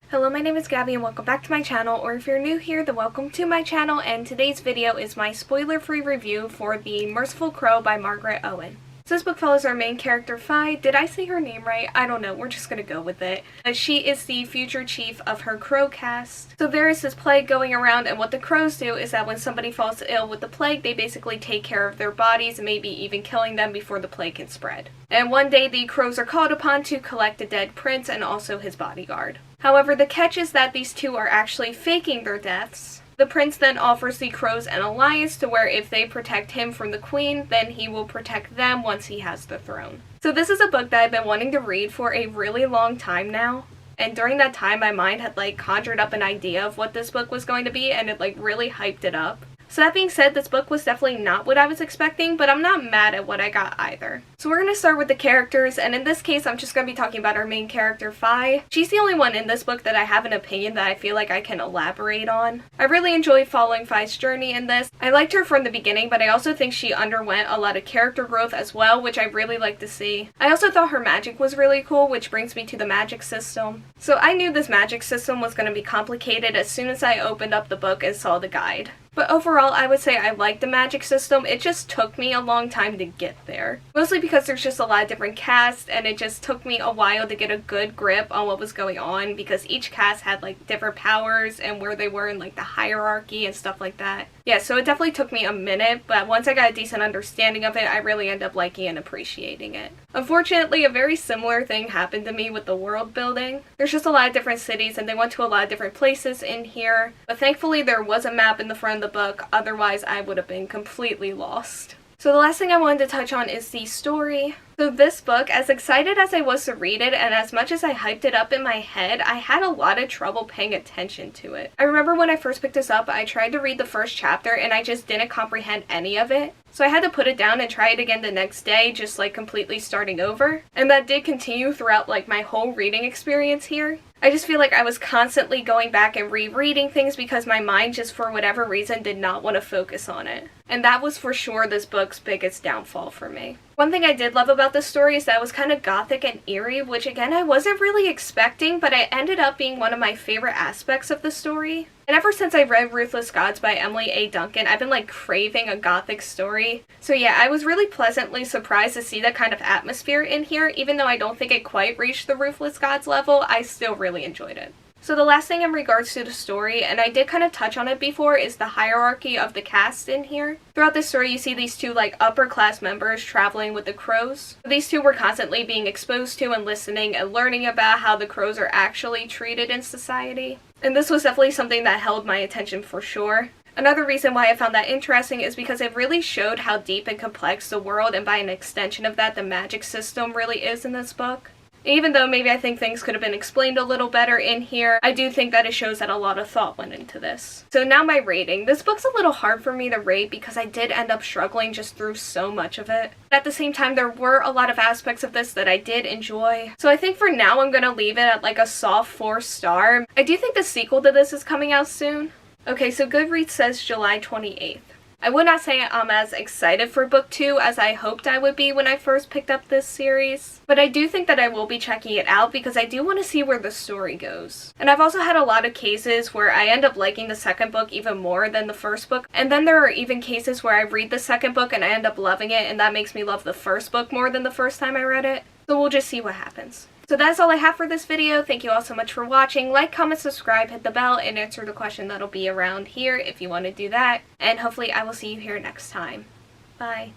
Hello, my name is Gabby and welcome back to my channel, or if you're new here, then welcome to my channel, and today's video is my spoiler-free review for The Merciful Crow by Margaret Owen. So this book follows our main character, Fi. Did I say her name right? I don't know, we're just gonna go with it. She is the future chief of her crow caste. So there is this plague going around, and what the crows do is that when somebody falls ill with the plague, they basically take care of their bodies and maybe even killing them before the plague can spread. And one day the crows are called upon to collect a dead prince and also his bodyguard. However, the catch is that these two are actually faking their deaths. The prince then offers the crows an alliance to where if they protect him from the queen, then he will protect them once he has the throne. So this is a book that I've been wanting to read for a really long time now. And during that time, my mind had conjured up an idea of what this book was going to be, and it really hyped it up. So that being said, this book was definitely not what I was expecting, but I'm not mad at what I got either. So we're going to start with the characters, and in this case, I'm just going to be talking about our main character, Fi. She's the only one in this book that I have an opinion that I feel like I can elaborate on. I really enjoyed following Fi's journey in this. I liked her from the beginning, but I also think she underwent a lot of character growth as well, which I really like to see. I also thought her magic was really cool, which brings me to the magic system. So I knew this magic system was going to be complicated as soon as I opened up the book and saw the guide. But overall, I would say I like the magic system. It just took me a long time to get there. Mostly because there's just a lot of different casts, and it just took me a while to get a good grip on what was going on because each cast had different powers and where they were in the hierarchy and stuff like that. Yeah, so it definitely took me a minute, but once I got a decent understanding of it, I really ended up liking and appreciating it. Unfortunately, a very similar thing happened to me with the world building. There's just a lot of different cities, and they went to a lot of different places in here, but thankfully there was a map in the front of the book, otherwise I would have been completely lost. So the last thing I wanted to touch on is the story. So this book, as excited as I was to read it, and as much as I hyped it up in my head, I had a lot of trouble paying attention to it. I remember when I first picked this up, I tried to read the first chapter and I just didn't comprehend any of it. So I had to put it down and try it again the next day, just completely starting over. And that did continue throughout my whole reading experience here. I just feel like I was constantly going back and rereading things because my mind just for whatever reason did not want to focus on it. And that was for sure this book's biggest downfall for me. One thing I did love about this story is that it was kind of gothic and eerie, which again I wasn't really expecting, but it ended up being one of my favorite aspects of the story. And ever since I read Ruthless Gods by Emily A. Duncan, I've been craving a gothic story. So yeah, I was really pleasantly surprised to see that kind of atmosphere in here. Even though I don't think it quite reached the Ruthless Gods level, I still really enjoyed it. So the last thing in regards to the story, and I did kind of touch on it before, is the hierarchy of the cast in here. Throughout this story, you see these two upper class members traveling with the crows. These two were constantly being exposed to and listening and learning about how the crows are actually treated in society. And this was definitely something that held my attention for sure. Another reason why I found that interesting is because it really showed how deep and complex the world, and by an extension of that, the magic system really is in this book. Even though maybe I think things could have been explained a little better in here, I do think that it shows that a lot of thought went into this. So now my rating. This book's a little hard for me to rate because I did end up struggling just through so much of it. At the same time, there were a lot of aspects of this that I did enjoy. So I think for now I'm gonna leave it at a soft 4-star. I do think the sequel to this is coming out soon. Okay, so Goodreads says July 28th. I would not say I'm as excited for book 2 as I hoped I would be when I first picked up this series, but I do think that I will be checking it out because I do want to see where the story goes. And I've also had a lot of cases where I end up liking the second book even more than the first book, and then there are even cases where I read the second book and I end up loving it, and that makes me love the first book more than the first time I read it. So we'll just see what happens. So that's all I have for this video. Thank you all so much for watching. Like, comment, subscribe, hit the bell, and answer the question that'll be around here if you want to do that. And hopefully I will see you here next time. Bye.